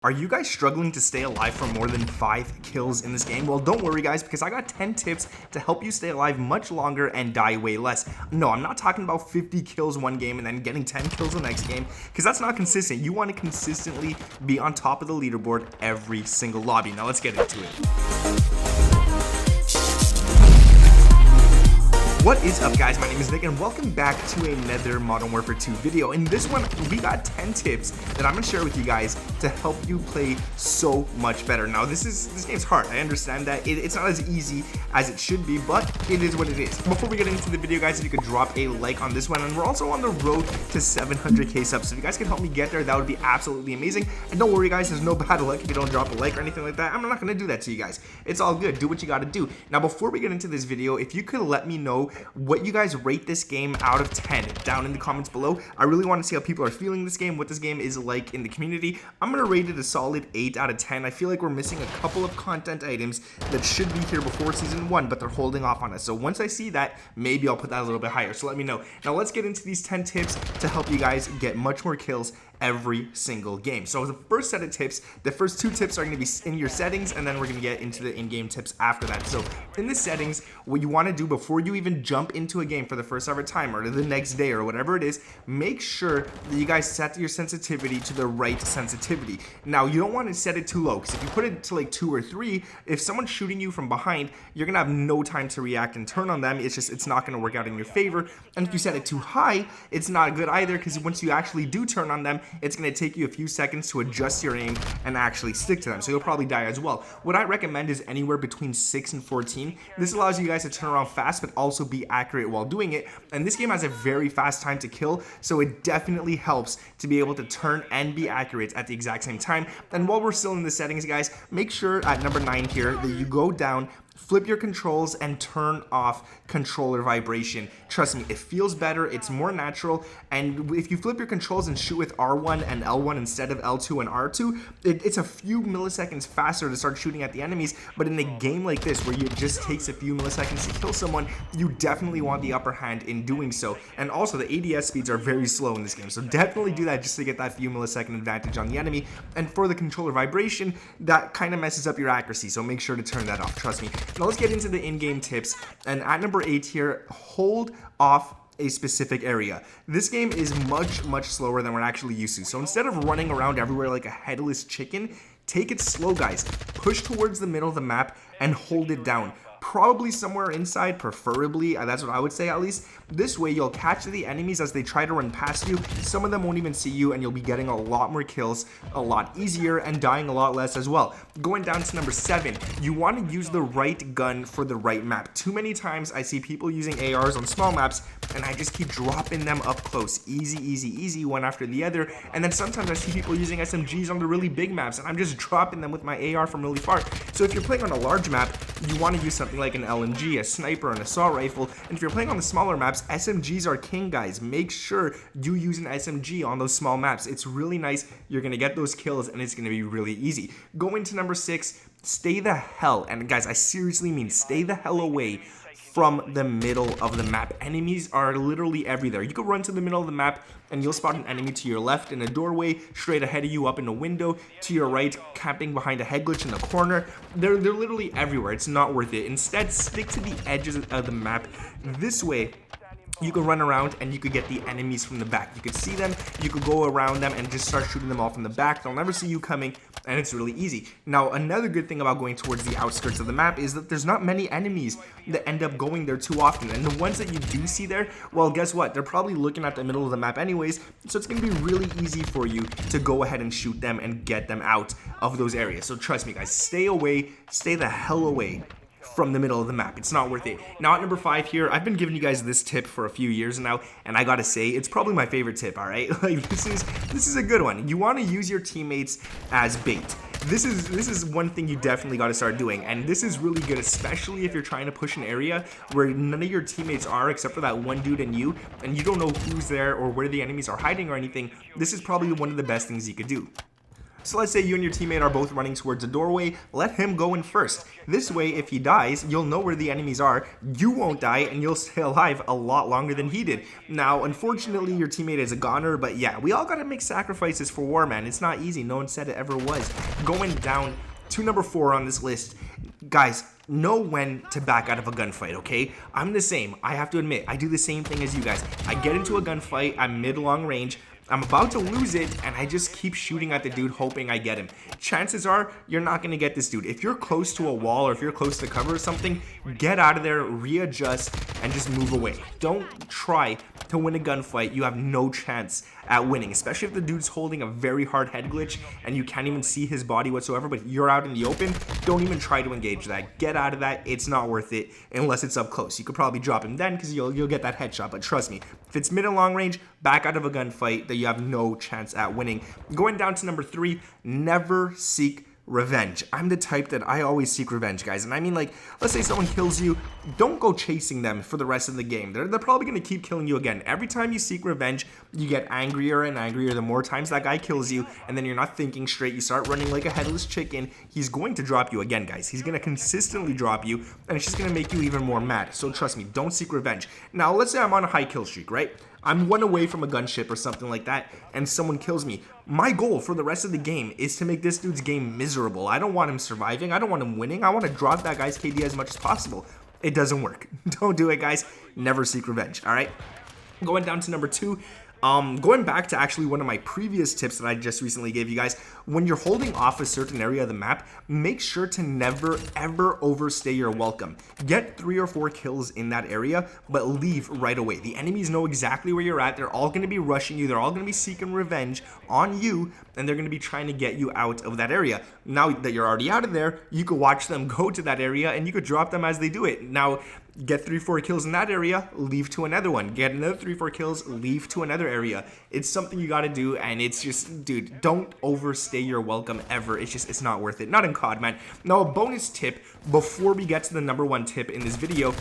Are you guys struggling to stay alive for more than 5 kills in this game? Well, don't worry guys, because I got 10 tips to help you stay alive much longer and die way less. No, I'm not talking about 50 kills one game and then getting 10 kills the next game, because that's not consistent. You want to consistently be on top of the leaderboard every single lobby. Now let's get into it. What is up guys, my name is Nick and welcome back to another Modern Warfare 2 video. In this one, we got 10 tips that I'm going to share with you guys to help you play so much better. Now this game's hard, I understand that. It's not as easy as it should be, but it is what it is. Before we get into the video guys, if you could drop a like on this one, and we're also on the road to 700k subs, so if you guys can help me get there, that would be absolutely amazing. And don't worry guys, there's no bad luck if you don't drop a like or anything like that. I'm not going to do that to you guys. It's all good, do what you got to do. Now before we get into this video, if you could let me know what you guys rate this game out of 10 down in the comments below. I really want to see how people are feeling this game, what this game is like in the community. I'm going to rate it a solid 8 out of 10. I feel like we're missing a couple of content items that should be here before season 1, but they're holding off on us. So once I see that, maybe I'll put that a little bit higher. So let me know. Now let's get into these 10 tips to help you guys get much more kills every single game. So the first set of tips, the first 2 tips are going to be in your settings, and then we're going to get into the in-game tips after that. So in the settings, what you want to do before you even jump into a game for the first ever time or the next day or whatever it is, make sure that you guys set your sensitivity to the right sensitivity. Now you don't want to set it too low, because if you put it to like 2 or 3, if someone's shooting you from behind, you're going to have no time to react and turn on them. It's not going to work out in your favor. And if you set it too high, it's not good either, because once you actually do turn on them, it's going to take you a few seconds to adjust your aim and actually stick to them, so you'll probably die as well. What I recommend is anywhere between 6 and 14. This allows you guys to turn around fast but also be accurate while doing it, and this game has a very fast time to kill, so it definitely helps to be able to turn and be accurate at the exact same time. And while we're still in the settings guys, make sure at number 9 here that you go down, flip your controls, and turn off controller vibration. Trust me, it feels better, it's more natural, and if you flip your controls and shoot with R1 and L1 instead of L2 and R2, it's a few milliseconds faster to start shooting at the enemies. But in a game like this, where it just takes a few milliseconds to kill someone, you definitely want the upper hand in doing so. And also, the ADS speeds are very slow in this game, so definitely do that just to get that few millisecond advantage on the enemy. And for the controller vibration, that kind of messes up your accuracy, so make sure to turn that off, trust me. Now let's get into the in-game tips, and at number 8 here, hold off a specific area. This game is much slower than we're actually used to, so instead of running around everywhere like a headless chicken, take it slow guys. Push towards the middle of the map and hold it down. Probably somewhere inside, preferably, that's what I would say at least. This way you'll catch the enemies as they try to run past you. Some of them won't even see you, and you'll be getting a lot more kills a lot easier and dying a lot less as well. Going down to number 7, you want to use the right gun for the right map. Too many times I see people using ARs on small maps, and I just keep dropping them up close. Easy, one after the other. And then sometimes I see people using SMGs on the really big maps, and I'm just dropping them with my AR from really far. So if you're playing on a large map, you want to use something like an LMG, a sniper, an assault rifle. And if you're playing on the smaller maps, SMGs are king guys. Make sure you use an SMG on those small maps. It's really nice, you're gonna get those kills, and it's gonna be really easy. Going to number 6, stay the hell, and guys, I seriously mean stay the hell away from the middle of the map. Enemies are literally everywhere. You could run to the middle of the map and you'll spot an enemy to your left in a doorway, straight ahead of you up in a window, to your right camping behind a head glitch in the corner. They're literally everywhere. It's not worth it. Instead, stick to the edges of the map. This way you could run around and you could get the enemies from the back. You could see them, you could go around them and just start shooting them off from the back. They'll never see you coming, and it's really easy. Now, another good thing about going towards the outskirts of the map is that there's not many enemies that end up going there too often. And the ones that you do see there, well, guess what? They're probably looking at the middle of the map anyways, so it's going to be really easy for you to go ahead and shoot them and get them out of those areas. So trust me, guys, stay away, stay the hell away from the middle of the map. It's not worth it. Now at number 5 here, I've been giving you guys this tip for a few years now, and I gotta say, it's probably my favorite tip, alright? Like, this is a good one. You want to use your teammates as bait. This is one thing you definitely got to start doing, and this is really good, especially if you're trying to push an area where none of your teammates are except for that one dude and you don't know who's there or where the enemies are hiding or anything. This is probably one of the best things you could do. So let's say you and your teammate are both running towards a doorway, let him go in first. This way, if he dies, you'll know where the enemies are, you won't die, and you'll stay alive a lot longer than he did. Now, unfortunately, your teammate is a goner, but yeah, we all gotta make sacrifices for war, man. It's not easy, no one said it ever was. Going down to number 4 on this list, guys, know when to back out of a gunfight, okay? I'm the same. I have to admit, I do the same thing as you guys. I get into a gunfight, I'm mid-long range, I'm about to lose it, and I just keep shooting at the dude hoping I get him. Chances are, you're not going to get this dude. If you're close to a wall or if you're close to cover or something, get out of there, readjust, and just move away. Don't try to win a gunfight. You have no chance at winning, especially if the dude's holding a very hard head glitch and you can't even see his body whatsoever, but you're out in the open. Don't even try to engage that. Get out of that. It's not worth it unless it's up close. You could probably drop him then because you'll get that headshot, but trust me, if it's mid and long range, back out of a gunfight that you have no chance at winning. Going down to number 3, never seek revenge. I'm the type that I always seek revenge, guys. And I mean, like, let's say someone kills you, don't go chasing them for the rest of the game. They're probably going to keep killing you again. Every time you seek revenge, you get angrier and angrier the more times that guy kills you, and then you're not thinking straight. You start running like a headless chicken. He's going to drop you again, guys. He's going to consistently drop you, and it's just going to make you even more mad. So trust me, don't seek revenge. Now, let's say I'm on a high kill streak, right? I'm one away from a gunship or something like that, and someone kills me. My goal for the rest of the game is to make this dude's game miserable. I don't want him surviving. I don't want him winning. I want to drop that guy's KD as much as possible. It doesn't work. Don't do it, guys. Never seek revenge, all right? Going down to number 2, going back to actually one of my previous tips that I just recently gave you guys, when you're holding off a certain area of the map, make sure to never ever overstay your welcome. Get 3 or 4 kills in that area, but leave right away. The enemies know exactly where you're at. They're all going to be rushing you. They're all going to be seeking revenge on you, and they're going to be trying to get you out of that area. Now that you're already out of there, you could watch them go to that area, and you could drop them as they do it. Now, get 3-4 kills in that area, leave to another one. Get another 3-4 kills, leave to another area. It's something you got to do, and it's just, dude, don't overstay your welcome ever. It's not worth it. Not in COD, man. Now, a bonus tip before we get to the number 1 tip in this video,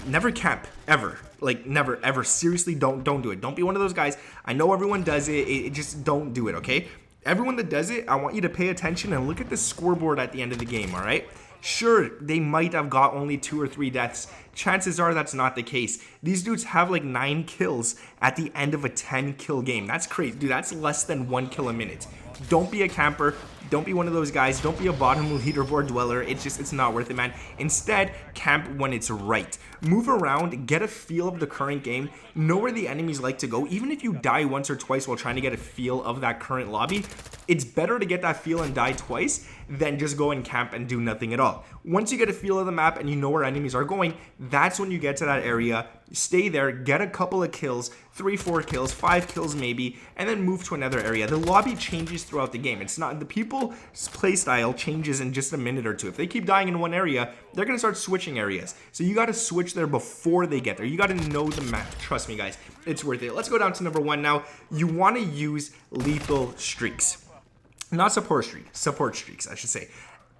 never camp, ever. Like, never, ever. Seriously, don't do it. Don't be one of those guys. I know everyone does it. Just don't do it, okay? Everyone that does it, I want you to pay attention and look at the scoreboard at the end of the game, all right? Sure, they might have got only 2 or 3 deaths. Chances are that's not the case. These dudes have like 9 kills at the end of a 10-kill game. That's crazy. Dude, that's less than 1 kill a minute. Don't be a camper. Don't be one of those guys. Don't be a bottom leaderboard dweller. It's not worth it, man. Instead, camp when it's right. Move around, get a feel of the current game, know where the enemies like to go. Even if you die once or twice while trying to get a feel of that current lobby, it's better to get that feel and die twice than just go and camp and do nothing at all. Once you get a feel of the map and you know where enemies are going, that's when you get to that area, stay there, get a couple of kills, 3-4 kills, 5 kills maybe, and then move to another area. The lobby changes throughout the game. It's not, the people's play style changes in just a minute or two. If they keep dying in one area, they're gonna start switching areas. So you gotta switch there before they get there. You gotta know the map. Trust me, guys, it's worth it. Let's go down to number 1 now. You wanna use lethal streaks. Not support streaks, I should say.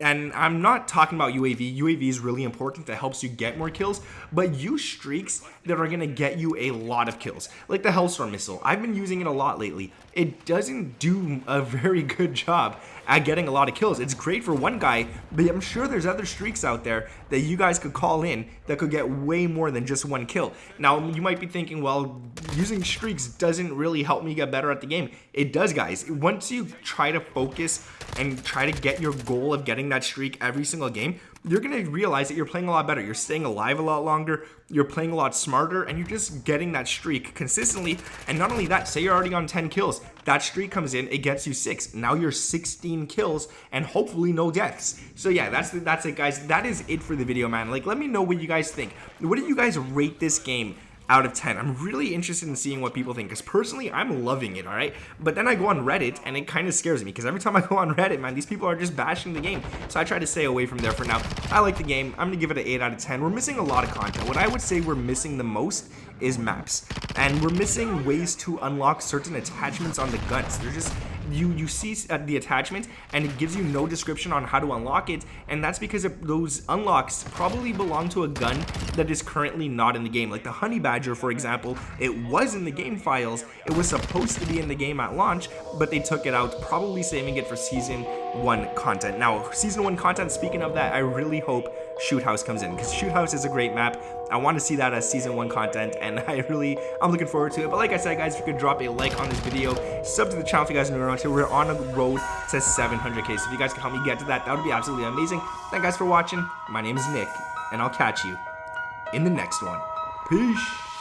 And I'm not talking about UAV. UAV is really important. That helps you get more kills. But use streaks that are going to get you a lot of kills. Like the Hellstorm missile. I've been using it a lot lately. It doesn't do a very good job at getting a lot of kills. It's great for one guy, but I'm sure there's other streaks out there that you guys could call in that could get way more than just 1 kill. Now, you might be thinking, well, using streaks doesn't really help me get better at the game. It does, guys. Once you try to focus and try to get your goal of getting that streak every single game, you're going to realize that you're playing a lot better. You're staying alive a lot longer. You're playing a lot smarter, and you're just getting that streak consistently. And not only that, say you're already on 10 kills. That streak comes in, it gets you 6. Now you're 16 kills and hopefully no deaths. So yeah, that's it, guys. That is it for the video, man. Like, let me know what you guys think. What do you guys rate this game out of 10? I'm really interested in seeing what people think, because personally, I'm loving it, all right? But then I go on Reddit, and it kind of scares me, because every time I go on Reddit, man, these people are just bashing the game. So I try to stay away from there for now. I like the game. I'm going to give it an 8 out of 10. We're missing a lot of content. What I would say we're missing the most is maps. And we're missing ways to unlock certain attachments on the guns. you see the attachment and it gives you no description on how to unlock it, and that's because those unlocks probably belong to a gun that is currently not in the game. Like the Honey Badger, for example, it was in the game files, it was supposed to be in the game at launch, but they took it out, probably saving it for Season 1 content. Now, Season 1 content, speaking of that, I really hope Shoot House comes in, because Shoot House is a great map. I want to see that as Season 1 content, and I'm looking forward to it. But like I said, guys, if you could drop a like on this video, sub to the channel if you guys are new around here. We're on a road to 700k, so if you guys can help me get to that, that would be absolutely amazing. Thank you guys for watching. My name is Nick, and I'll catch you in the next one. Peace.